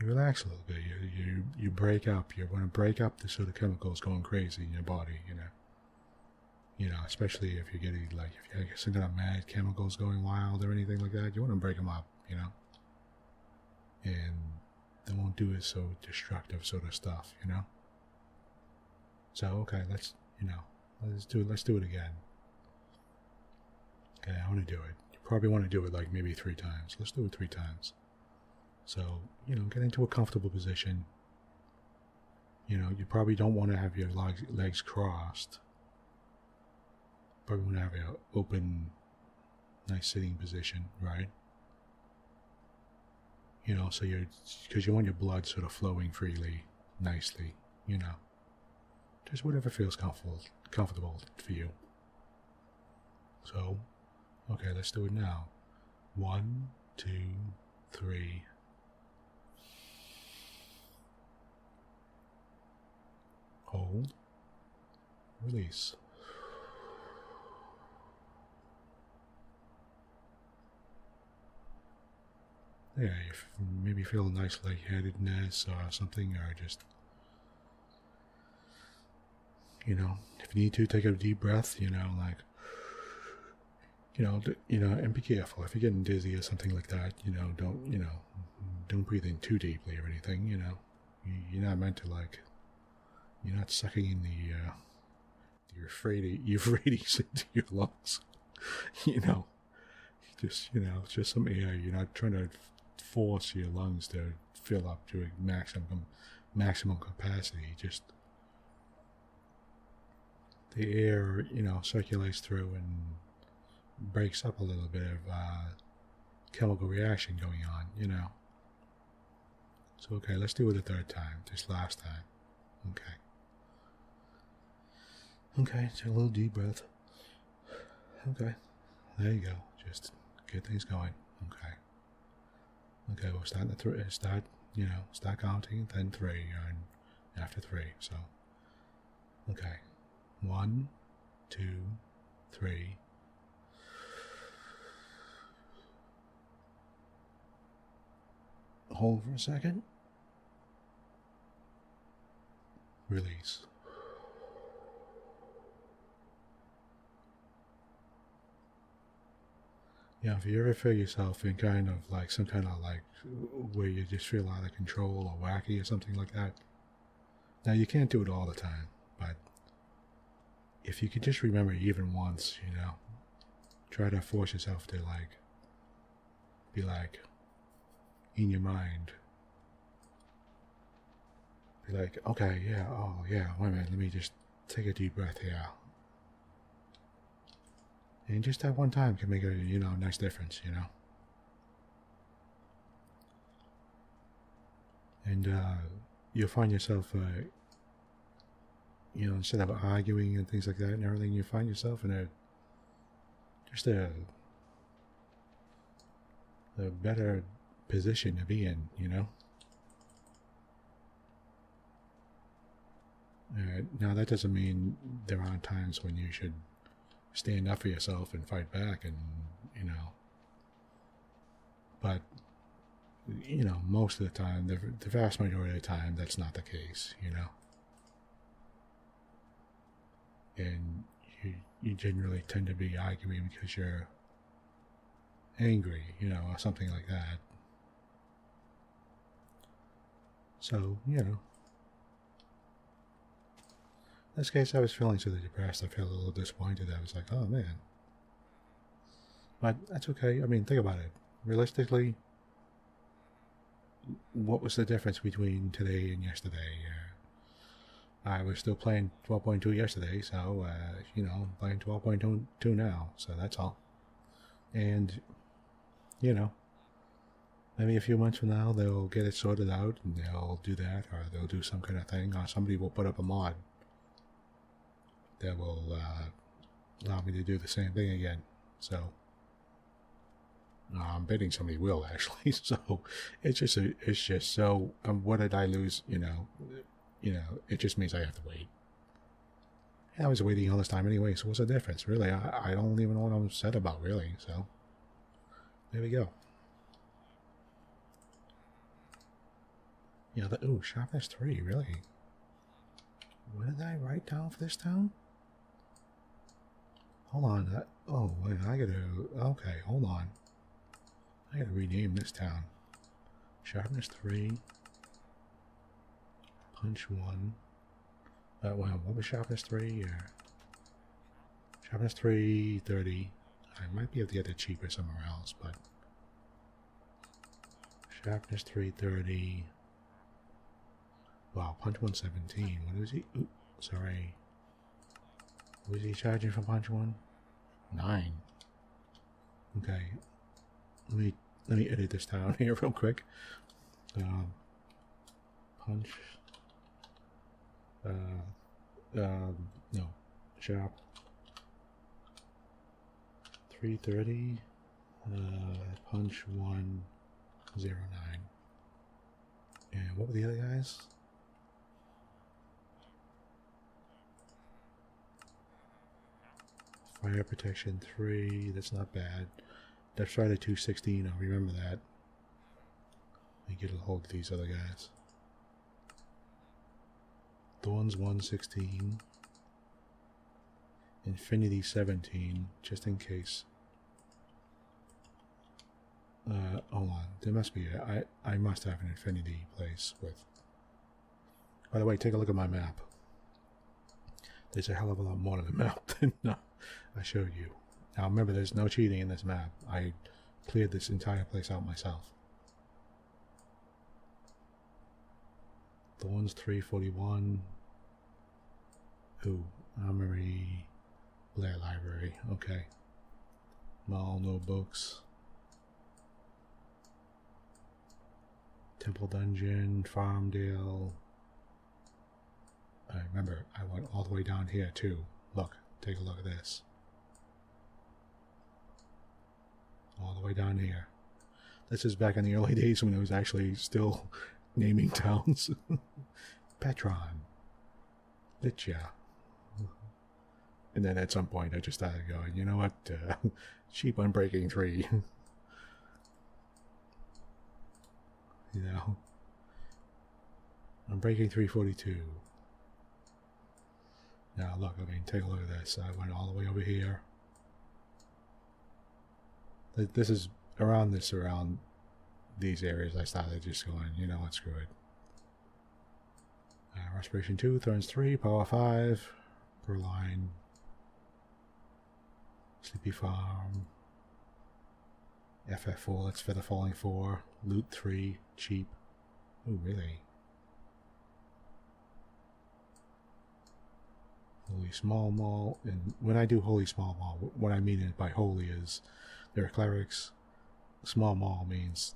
you relax a little bit. You break up. You want to break up the sort of chemicals going crazy in your body, especially if you're getting, like, if you have some kind of mad chemicals going wild or anything like that, you want to break them up, and they won't do it so destructive sort of stuff, So, okay, let's do it again. Okay, I want to do it. You probably want to do it like maybe 3 times. Let's do it 3 times. So, get into a comfortable position. You probably don't want to have your legs crossed. Probably want to have an open, nice sitting position, right? So because you want your blood sort of flowing freely, nicely, Just whatever feels comfortable for you. So, okay, let's do it now. 1, 2, 3, Hold. Release. Yeah, if maybe feel a nice lightheadedness or something, or just, you know, if you need to, take a deep breath, you know, like, and be careful. If you're getting dizzy or something like that, don't breathe in too deeply or anything, You're not meant to, like, you're not sucking in the euphrates into your lungs, Just, it's just some air. You're not trying to force your lungs to fill up to a maximum capacity. Just the air, circulates through and breaks up a little bit of chemical reaction going on, So, okay, let's do it a third time, this last time. Okay. Okay, take a little deep breath. Okay, there you go. Just get things going. Okay. Okay, we'll start counting, then 3, and after 3, so. Okay. 1, 2, 3. Hold for a second. Release. Yeah, if you ever feel yourself in kind of like some kind of like where you just feel out of control or wacky or something like that. Now, you can't do it all the time, but if you could just remember even once, try to force yourself to like be like in your mind. Be like, okay, yeah, oh yeah, wait a minute, let me just take a deep breath here. And just that one time can make a, nice difference, And you'll find yourself, instead of arguing and things like that and everything, you find yourself in a better position to be in, Now, that doesn't mean there aren't times when you should stand up for yourself and fight back and, but, most of the time, the vast majority of the time, that's not the case, And you generally tend to be arguing because you're angry, or something like that. So, in this case, I was feeling sort of depressed. I felt a little disappointed. I was like, oh, man. But that's okay. I mean, think about it. Realistically, what was the difference between today and yesterday? I was still playing 12.2 yesterday, so, playing 12.2 now. So that's all. And, maybe a few months from now, they'll get it sorted out, and they'll do that, or they'll do some kind of thing, or somebody will put up a mod that will allow me to do the same thing again. So I'm betting somebody will, actually. So it's just so what did I lose? It just means I have to wait. And I was waiting all this time anyway. So what's the difference? Really, I don't even know what I'm upset about, really. So there we go. Sharpness 3, really? What did I write down for this town? Hold on. Wait, okay, hold on. I gotta rename this town. Sharpness 3. Punch 1. What was Sharpness 3? Sharpness 3, 30. I might be able to get it cheaper somewhere else, but... Sharpness 3, 30. Wow, Punch 1, 17. What is he? Ooh, sorry. What is he charging for Punch 1? 9. Okay. Let me edit this down here real quick. Punch. No. Sharp. 330. Punch 109. And what were the other guys? Fire protection 3, that's not bad. Depth Strider 216, I'll remember that. Let me get a hold of these other guys. Thorns 116. Infinity 17, just in case. Hold on, there must be I must have an infinity place with. By the way, take a look at my map. There's a hell of a lot more to the map than I showed you. Now remember, there's no cheating in this map. I cleared this entire place out myself. Thorns 341. Ooh, Armory, Blair Library. Okay. Mall, no books. Temple Dungeon, Farmdale. I remember I went all the way down here too. Look, take a look at this. All the way down here. This is back in the early days when it was actually still naming towns. Petron. Litcha. And then at some point I just started going, you know what? Cheap Unbreaking 3. You know? Unbreaking 342. Now look, I mean, take a look at this. I went all the way over here. This is around these areas I started just going, you know what, screw it. Respiration 2, Thorns 3, Power 5, per line. Sleepy Farm. FF4, that's Feather Falling 4. Loot 3, cheap. Oh, really? Holy Small Mall. And when I do Holy Small Mall, what I mean by holy is there are clerics. Small Mall means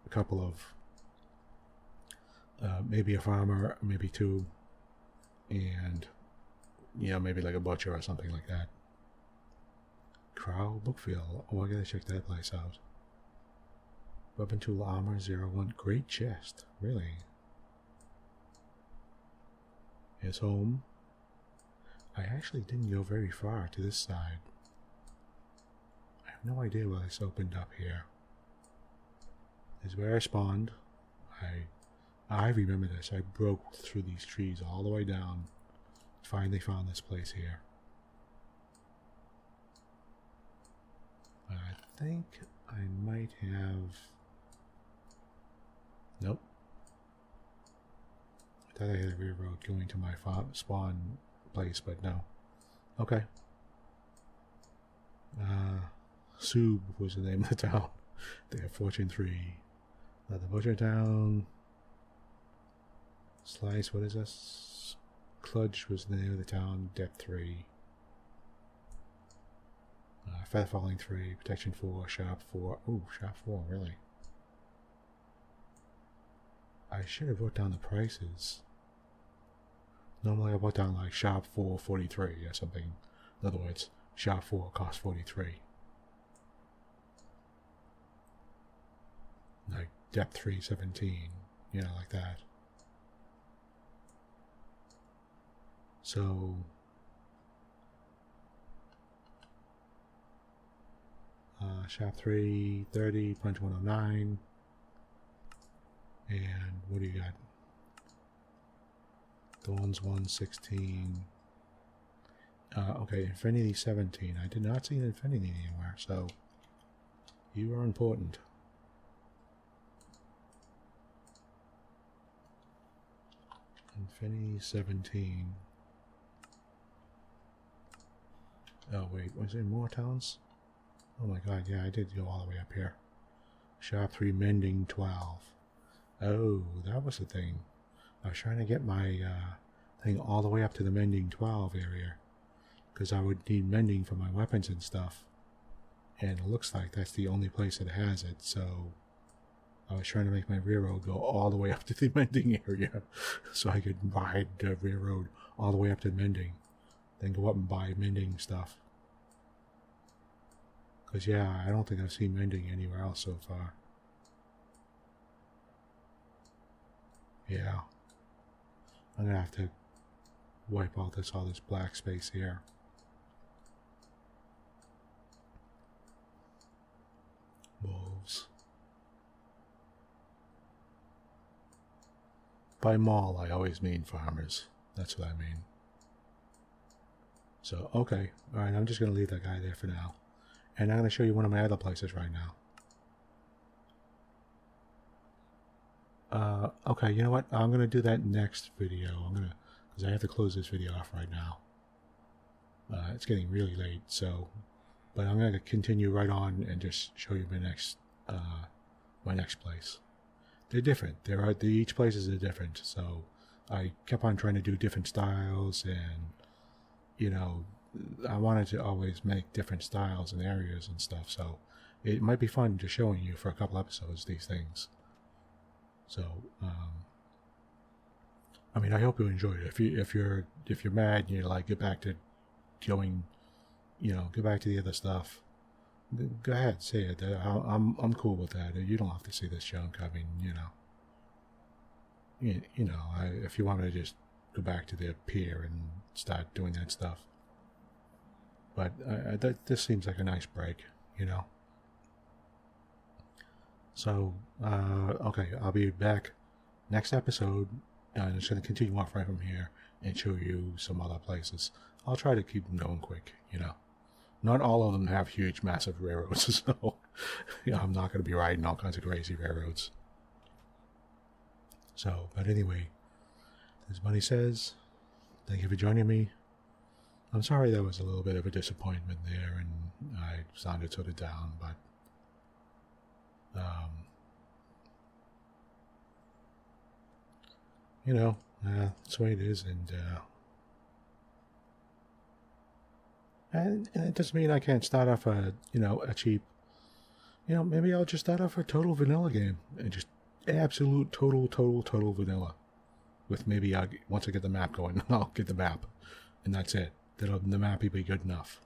a couple of, maybe a farmer, maybe two, and, you know, maybe like a butcher or something like that. Crow Bookfield. Oh, I gotta check that place out. Weapon Tool Armor 01. Great chest. Really? Here's home. I actually didn't go very far to this side. I have no idea why this opened up here. This is where I spawned. I remember this. I broke through these trees all the way down. Finally found this place here. I think I might have... Nope. I thought I had a rear road going to my spawn place, but no. Okay. Sub was the name of the town. They have Fortune 3. The Butcher Town. Slice, what is this? Cludge was the name of the town. Depth 3. Feather Falling 3. Protection 4. Sharp 4. Ooh, Sharp 4, really? I should have wrote down the prices. Normally I wrote down like Sharp 4, 43 or something. In other words, Sharp 4 costs 43. Like Depth 3, 17. You know, like that. So... Sharp 3, 30, Punch 109. And what do you got? Thorns 116. Okay, Infinity 17. I did not see an Infinity anywhere, so you are important. Infinity 17. Oh wait, was there more towns? Oh my god, yeah, I did go all the way up here. Sharp 3 Mending 12. Oh, that was the thing. I was trying to get my thing all the way up to the Mending 12 area. Because I would need mending for my weapons and stuff. And it looks like that's the only place that has it, so... I was trying to make my railroad go all the way up to the mending area. So I could ride the railroad all the way up to the mending. Then go up and buy mending stuff. Because, yeah, I don't think I've seen mending anywhere else so far. Yeah. I'm going to have to wipe out all this black space here. by mall, I always mean farmers. That's what I mean. So, okay. Alright, I'm just going to leave that guy there for now. And I'm going to show you one of my other places right now. Okay, you know what? I'm going to do that next video. Because I have to close this video off right now. It's getting really late, so... But I'm going to continue right on and just show you my next place. They're different. Each places are different, so I kept on trying to do different styles, and you know, I wanted to always make different styles and areas and stuff. So it might be fun just showing you for a couple episodes these things. So I mean, I hope you enjoyed it. If you're mad and you're like, get back to going, get back to the other stuff. Go ahead, say it. I'm cool with that. You don't have to see this junk. I mean, if you want me to just go back to the pier and start doing that stuff. But this seems like a nice break, So, okay, I'll be back next episode. I'm just going to continue off right from here and show you some other places. I'll try to keep them going quick, Not all of them have huge, massive railroads, so I'm not going to be riding all kinds of crazy railroads. So, but anyway, as Bunnysays, thank you for joining me. I'm sorry there was a little bit of a disappointment there, and I sounded sort of down, but that's the way it is, and it doesn't mean I can't start off a cheap, maybe I'll just start off a total vanilla game and just absolute total vanilla. With maybe once I get the map going, I'll get the map, and that's it. The map will be good enough,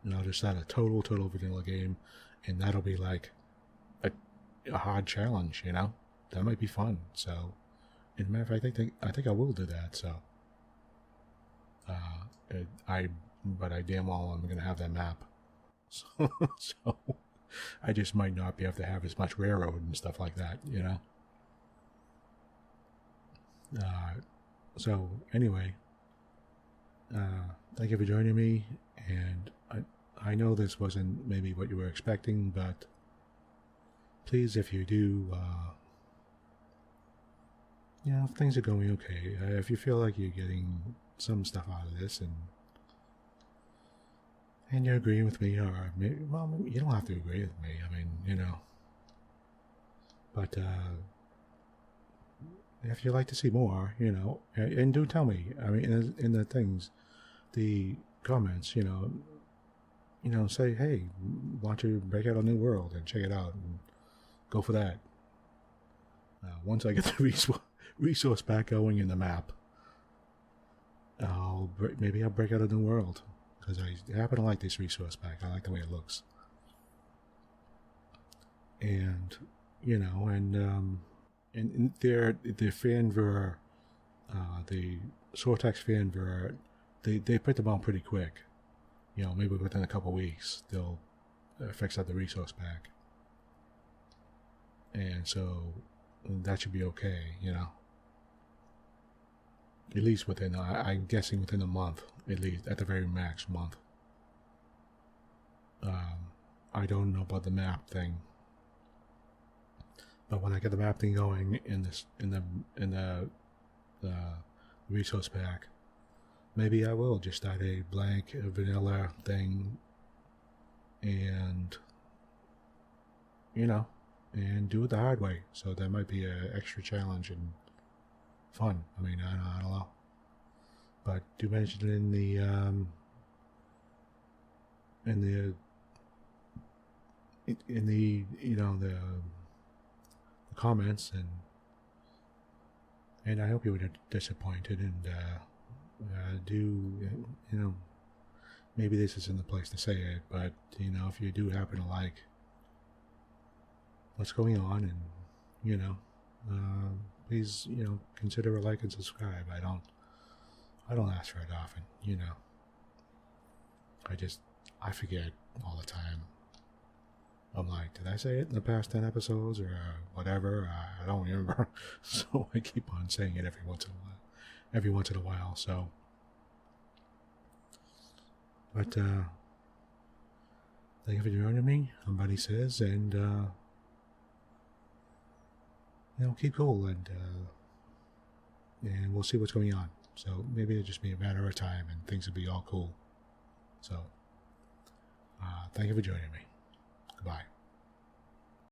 and I'll just start a total vanilla game, and that'll be like a hard challenge. That might be fun. So, as a matter of fact, I think I will do that. So, but I damn well I'm going to have that map. So I just might not be able to have as much railroad and stuff like that, So anyway, thank you for joining me, and I know this wasn't maybe what you were expecting, but please, if you do, if things are going okay, if you feel like you're getting some stuff out of this, and you're agreeing with me, or maybe, you don't have to agree with me. I mean, but if you'd like to see more, and do tell me. I mean, in the things, the comments, say, hey, why don't you break out a new world and check it out and go for that. Once I get the resource pack going in the map, maybe I'll break out a new world, because I happen to like this resource pack. I like the way it looks, and and the fanver, the Sortex fanver, they put them on pretty quick. Maybe within a couple weeks they'll fix out the resource pack, and so that should be okay. At least within, I'm guessing within a month, at least, at the very max month. I don't know about the map thing, but when I get the map thing going in the resource pack, maybe I will just start a blank vanilla thing, and and do it the hard way. So that might be an extra challenge and fun. I mean, I don't know, but do mention it in the comments, and I hope you were disappointed, and maybe this isn't the place to say it, but if you do happen to like what's going on, and please consider a like and subscribe. I don't ask for it often. I forget all the time, I'm like, did I say it in the past 10 episodes or whatever? I don't remember. So I keep on saying it every once in a while. So, but thank you for joining me on Bunnysays, and keep cool, and we'll see what's going on. So maybe it'll just be a matter of time, and things will be all cool. So, thank you for joining me. Goodbye.